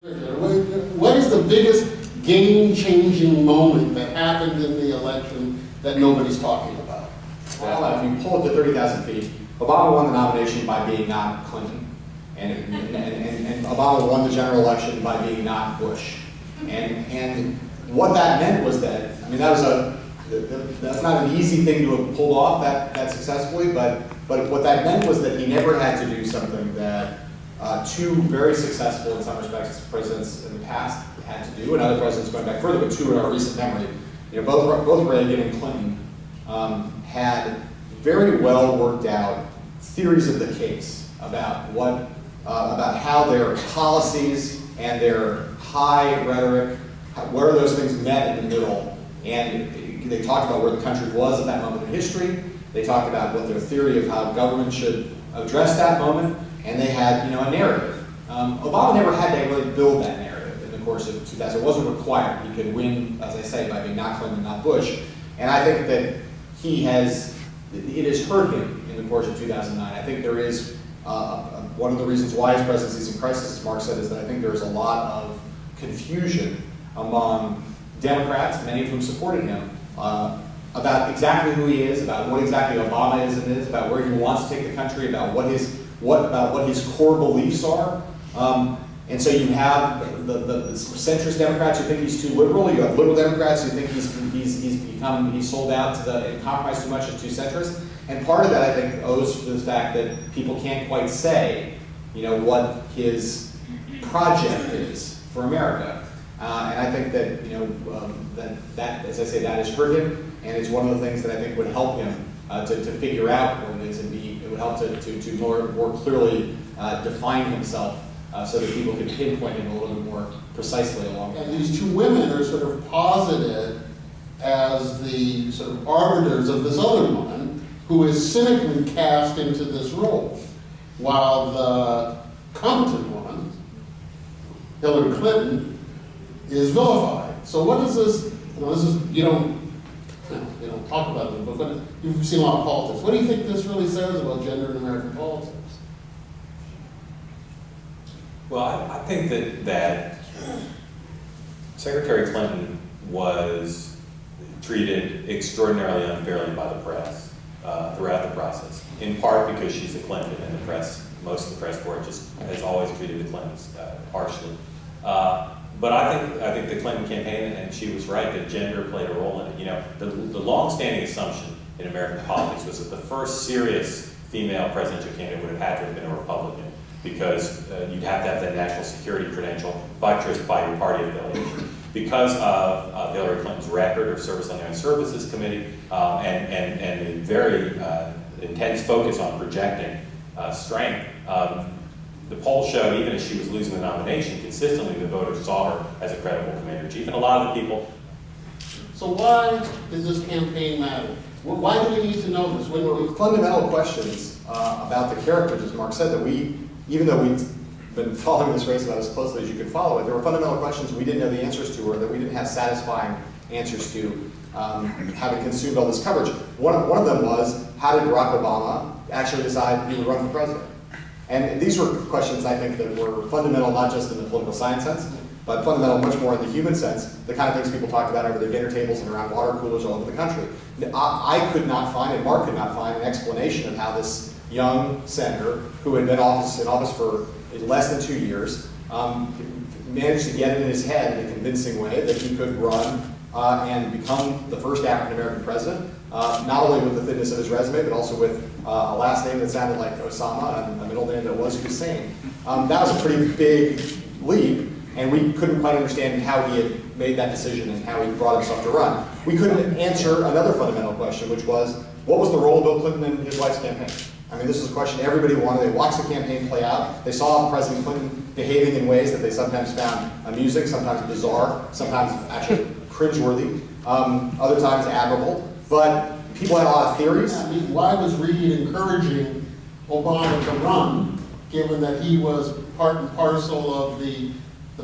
What is the biggest game-changing moment that happened in the election that nobody's talking about? Well, if you pull it to 30,000 feet, Obama won the nomination by being not Clinton, and Obama won the general election by being not Bush. And what that meant was that, I mean, that's not an easy thing to have pulled off that successfully, but what that meant was that he never had to do something that two very successful, in some respects, presidents in the past had to do, and other presidents going back further, but two in our recent memory. You know, both Reagan and Clinton had very well worked out theories of the case about about how their policies and their high rhetoric, where those things met in the middle, and they talked about where the country was at that moment in history. They talked about what their theory of how government should address that moment, and they had, you know, a narrative. Obama never had to really build that narrative in the course of 2000. It wasn't required. He could win, as I say, by being not Clinton, not Bush. And I think that it has hurt him in the course of 2009. I think there is, one of the reasons why his presidency is in crisis, as Mark said, is that I think there is a lot of confusion among Democrats, many of whom supported him, about exactly who he is, about what exactly Obama is and is, about where he wants to take the country, about what his core beliefs are. And so you have the centrist Democrats who think he's too liberal. You have liberal Democrats who think he's sold out to and compromised too much, is too centrist. And part of that, I think, owes to the fact that people can't quite say, you know, what his project is for America. And I think that, you know, that, as I say, that has hurt him, and it's one of the things that I think would help him to figure out what it is, and it would help to more clearly define himself so that people can pinpoint him a little bit more precisely along the way. And these two women are sort of posited as the sort of arbiters of this other woman who is cynically cast into this role, while the competent woman, Hillary Clinton, is vilified. So what is this? You know, this is you don't talk about it, but you've seen a lot of politics. What do you think this really says about gender in American politics? Well, I think that Secretary Clinton was treated extraordinarily unfairly by the press throughout the process, in part because she's a Clinton, and the press, most of the press corps has always treated the Clintons harshly. But I think the Clinton campaign, and she was right, that gender played a role in it. You know, the long-standing assumption in American politics was that the first serious female presidential candidate would have had to have been a Republican, because you'd have to have that national security credential buttressed by your party affiliation. Because of Hillary Clinton's record of service on the Armed Services Committee and a very intense focus on projecting strength, the polls showed, even as she was losing the nomination, consistently the voters saw her as a credible commander-in-chief, and a lot of the people. So why does this campaign matter? Why do we need to know this? There were fundamental questions about the characters, as Mark said, that even though we've been following this race about as closely as you could follow it, there were fundamental questions we didn't know the answers to, or that we didn't have satisfying answers to, having consumed all this coverage. One of them was, how did Barack Obama actually decide he would run for president? And these were questions, I think, that were fundamental not just in the political science sense, but fundamental much more in the human sense, the kind of things people talked about over their dinner tables and around water coolers all over the country. I could not find, and Mark could not find, an explanation of how this young senator, who had been in office for less than 2 years, managed to get it in his head in a convincing way that he could run and become the first African-American president, not only with the thinness of his resume, but also with a last name that sounded like Osama and a middle name that was Hussein. That was a pretty big leap, and we couldn't quite understand how he had made that decision and how he brought himself to run. We couldn't answer another fundamental question, which was, what was the role of Bill Clinton in his wife's campaign? I mean, this is a question everybody wanted. They watched the campaign play out. They saw President Clinton behaving in ways that they sometimes found amusing, sometimes bizarre, sometimes actually cringeworthy, other times admirable. But people had a lot of theories. I mean, why was Reid encouraging Obama to run, given that he was part and parcel of the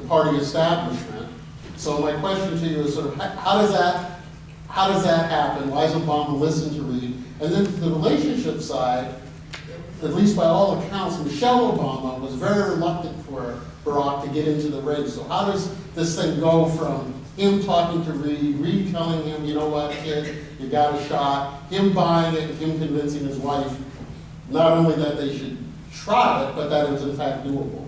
party establishment? So my question to you is sort of, how does that happen? Why does Obama listen to Reid? And then the relationship side, at least by all accounts, Michelle Obama was very reluctant for Barack to get into the race. So how does this thing go from him talking to Reed telling him, you know what, kid, you got a shot, him buying it, him convincing his wife, not only that they should try it, but that it was in fact doable?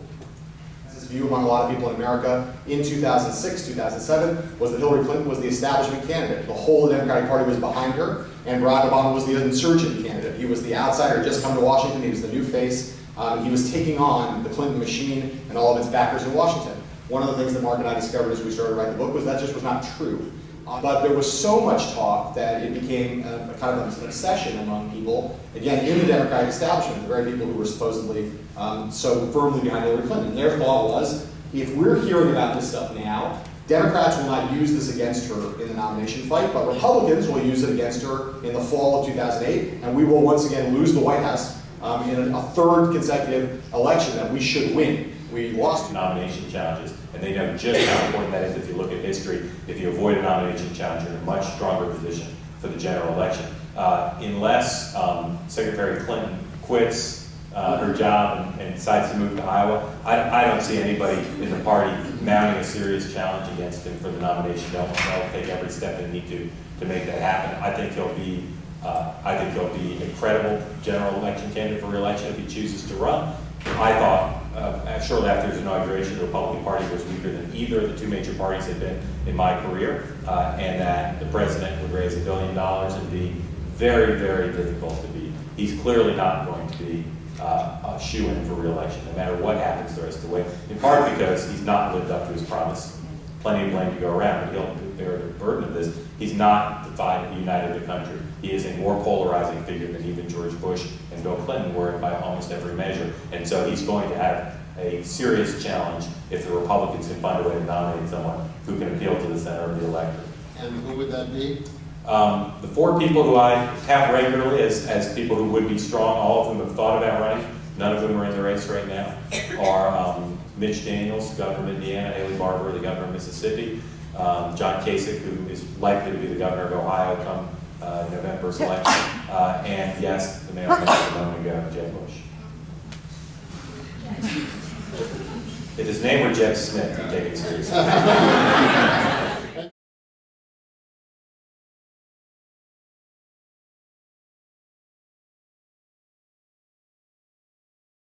This view among a lot of people in America in 2006, 2007, was that Hillary Clinton was the establishment candidate. The whole Democratic Party was behind her, and Barack Obama was the insurgent candidate. He was the outsider, just come to Washington, he was the new face. He was taking on the Clinton machine and all of its backers in Washington. One of the things that Mark and I discovered as we started to write the book was that just was not true. But there was so much talk that it became a kind of an obsession among people, again, in the Democratic establishment, the very people who were supposedly so firmly behind Hillary Clinton. And their thought was, if we're hearing about this stuff now, Democrats will not use this against her in the nomination fight, but Republicans will use it against her in the fall of 2008, and we will once again lose the White House in a third consecutive election that we should win. We lost nomination challenges, and they know just how important that is. If you look at history, if you avoid a nomination challenge, you're in a much stronger position for the general election. Unless Secretary Clinton quits her job and decides to move to Iowa, I don't see anybody in the party mounting a serious challenge against him for the nomination. They'll take every step they need to make that happen. I think he'll be a credible general election candidate for re-election if he chooses to run. I thought shortly after his inauguration, the Republican Party was weaker than either of the two major parties had been in my career, and that the president would raise $1 billion and be very, very difficult to beat. He's clearly not going to be a shoo-in for re-election, no matter what happens the rest of the way, in part because he's not lived up to his promise. Plenty of blame to go around, but he'll bear the burden of this. He's not united the country. He is a more polarizing figure than even George Bush and Bill Clinton were by almost every measure. And so he's going to have a serious challenge if the Republicans can find a way to nominate someone who can appeal to the center of the electorate. And who would that be? The four people who I count regularly as people who would be strong, all of them have thought about running, none of them are in the race right now, are Mitch Daniels, governor of Indiana, Haley Barbour, the governor of Mississippi, John Kasich, who is likely to be the governor of Ohio come November's election, and yes, the man I mentioned a moment ago, Jeb Bush. If his name were Jeb Smith, he'd take it seriously.